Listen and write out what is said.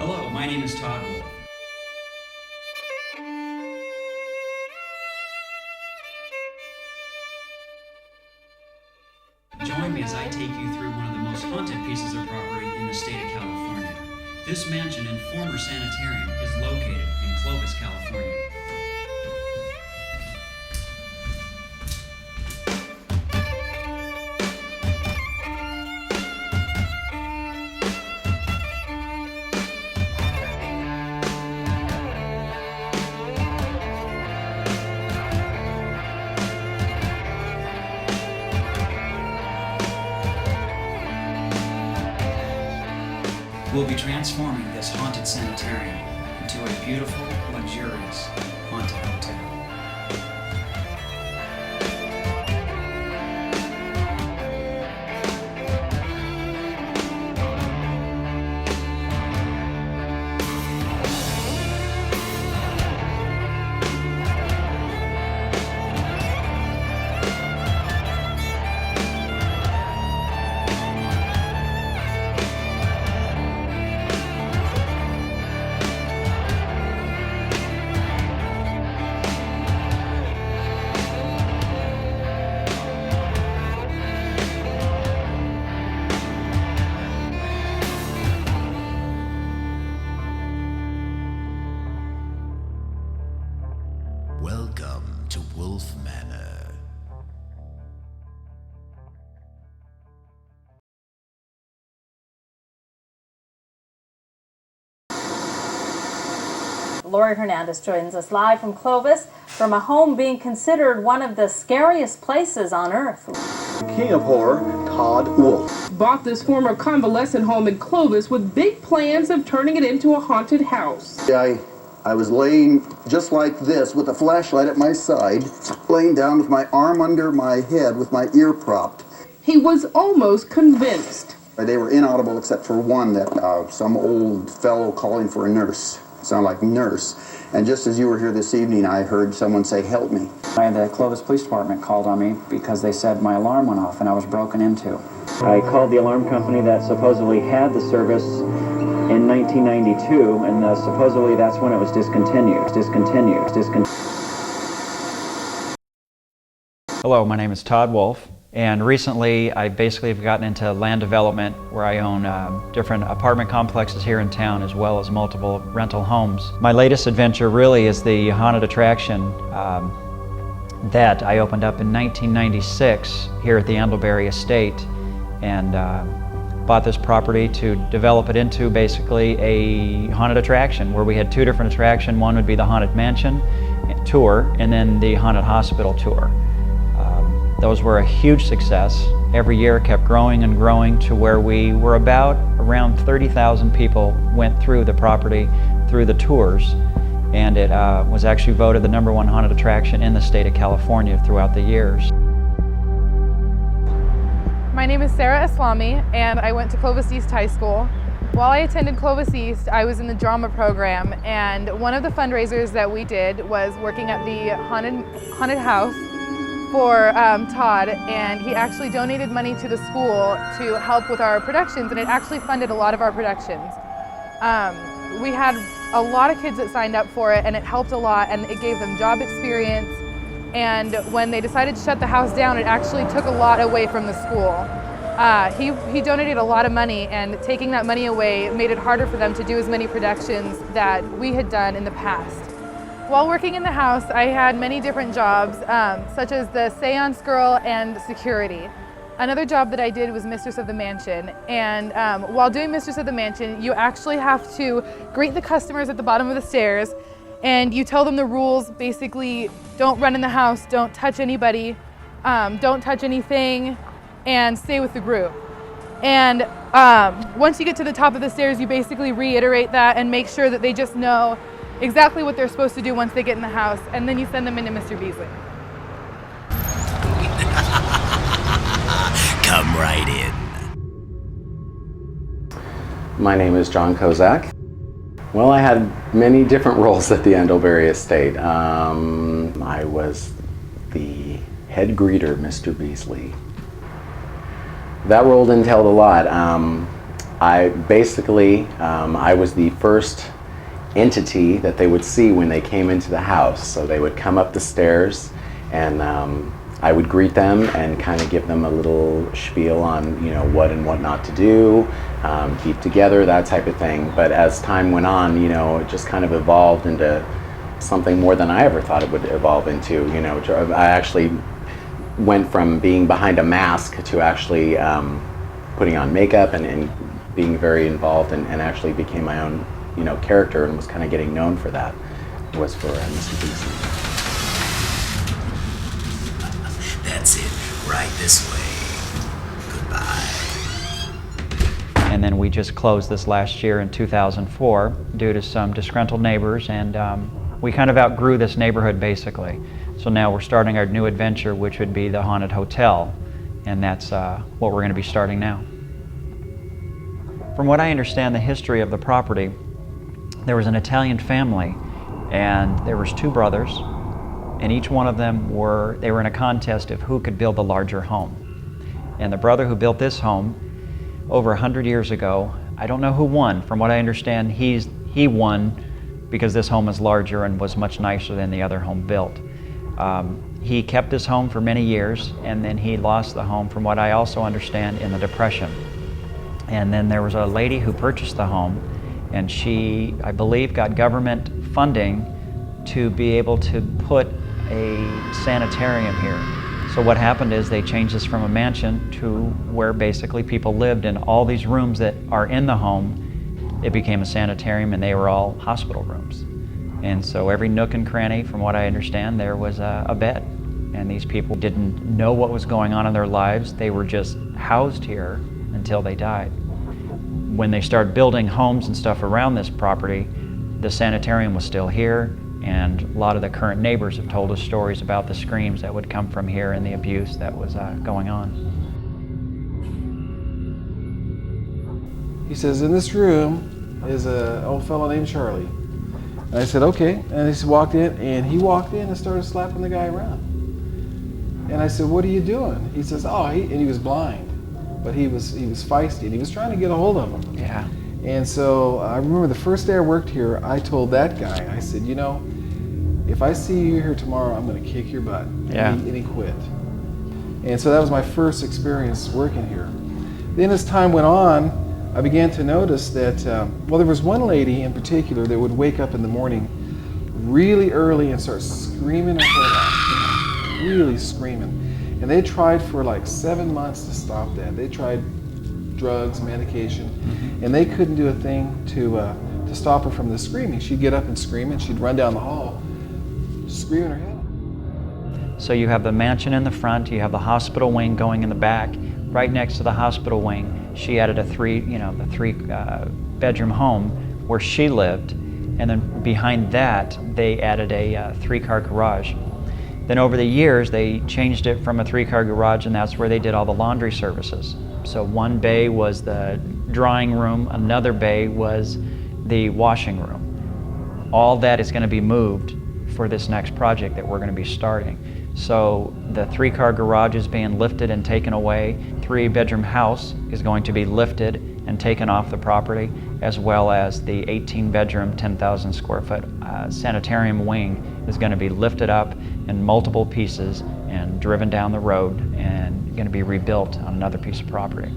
Hello, my name is Todd Wolfe. Join me as I take you through one of the most haunted pieces of property in the state of California. This mansion and former sanitarium is located in Clovis, California. We'll be transforming this haunted sanitarium into a beautiful, luxurious, haunted hotel. Welcome to Wolfe Manor. Lori Hernandez joins us live from Clovis, from a home being considered one of the scariest places on earth. King of horror, Todd Wolfe, bought this former convalescent home in Clovis with big plans of turning it into a haunted house. I was laying just like this with a flashlight at my side, laying down with my arm under my head with my ear propped. He was almost convinced. They were inaudible except for one, that some old fellow calling for a nurse. Sounded like nurse. And just as you were here this evening, I heard someone say, "Help me." The Clovis Police Department called on me because they said my alarm went off and I was broken into. I called the alarm company that supposedly had the service in 1992, and supposedly that's when it was discontinued. Hello, my name is Todd Wolfe, and recently I basically have gotten into land development where I own different apartment complexes here in town as well as multiple rental homes. My latest adventure really is the haunted attraction that I opened up in 1996 here at the Andleberry Estate, and bought this property to develop it into basically a haunted attraction where we had two different attractions. One would be the haunted mansion tour and then the haunted hospital tour. Those were a huge success. Every year it kept growing and growing to where we were around 30,000 people went through the property through the tours, and it was actually voted the #1 haunted attraction in the state of California throughout the years. My name is Insane Asylumn, and I went to Clovis East High School. While I attended Clovis East, I was in the drama program, and one of the fundraisers that we did was working at the haunted house for Todd, and he actually donated money to the school to help with our productions, and it actually funded a lot of our productions. We had a lot of kids that signed up for it, and it helped a lot, and it gave them job experience. And when they decided to shut the house down, it actually took a lot away from the school. He donated a lot of money, and taking that money away made it harder for them to do as many productions that we had done in the past. While working in the house, I had many different jobs, such as the seance girl and security. Another job that I did was Mistress of the Mansion, and while doing Mistress of the Mansion, you actually have to greet the customers at the bottom of the stairs, and you tell them the rules. Basically, don't run in the house, don't touch anybody, don't touch anything, and stay with the group. And once you get to the top of the stairs, you basically reiterate that and make sure that they just know exactly what they're supposed to do once they get in the house, and then you send them into Mr. Beasley. Come right in. My name is John Kozak. Well, I had many different roles at the Andleberry Estate. I was the head greeter, Mr. Beasley. That role entailed a lot. I basically, I was the first entity that they would see when they came into the house. So they would come up the stairs, and I would greet them and kind of give them a little spiel on, you know, what and what not to do, keep together, that type of thing. But as time went on, you know, it just kind of evolved into something more than I ever thought it would evolve into. You know, I actually went from being behind a mask to actually putting on makeup and being very involved, and actually became my own, you know, character, and was kind of getting known for that. Was for Mr. Beasley. That's it. Right this way. Goodbye. And then we just closed this last year in 2004 due to some disgruntled neighbors, and we kind of outgrew this neighborhood basically. So now we're starting our new adventure, which would be the haunted hotel, and that's what we're going to be starting now. From what I understand the history of the property, there was an Italian family, and there was two brothers, and each one of them were in a contest of who could build the larger home. And the brother who built this home over 100 years ago, I don't know who won. From what I understand, he won because this home is larger and was much nicer than the other home built. He kept this home for many years, and then he lost the home, from what I also understand, in the Depression. And then there was a lady who purchased the home, and she, I believe, got government funding to be able to put a sanitarium here. So what happened is they changed this from a mansion to where basically people lived, in all these rooms that are in the home, it became a sanitarium, and they were all hospital rooms. And so every nook and cranny, from what I understand, there was a bed. And these people didn't know what was going on in their lives. They were just housed here until they died. When they started building homes and stuff around this property, the sanitarium was still here, and a lot of the current neighbors have told us stories about the screams that would come from here and the abuse that was going on. He says, in this room is an old fellow named Charlie. And I said, okay. And he walked in and started slapping the guy around. And I said, what are you doing? He says, and he was blind, but he was feisty, and he was trying to get a hold of him. Yeah. And so I remember the first day I worked here, I told that guy, I said, you know, if I see you here tomorrow, I'm going to kick your butt. Yeah. And he quit. And so that was my first experience working here. Then as time went on, I began to notice that, there was one lady in particular that would wake up in the morning really early and start screaming her head off, really screaming. And they tried for like 7 months to stop that. They tried drugs, medication, and they couldn't do a thing to stop her from the screaming. She'd get up and scream, and she'd run down the hall, screaming her head off. So you have the mansion in the front, you have the hospital wing going in the back. Right next to the hospital wing, she added the three bedroom home where she lived, and then behind that they added a 3-car garage. Then over the years they changed it from a 3-car garage, and that's where they did all the laundry services. So one bay was the drying room, another bay was the washing room. All that is going to be moved for this next project that we're going to be starting. So the 3-car garage is being lifted and taken away. 3-bedroom house is going to be lifted and taken off the property, as well as the 18-bedroom, 10,000 square foot sanitarium wing is going to be lifted up in multiple pieces and driven down the road and going to be rebuilt on another piece of property.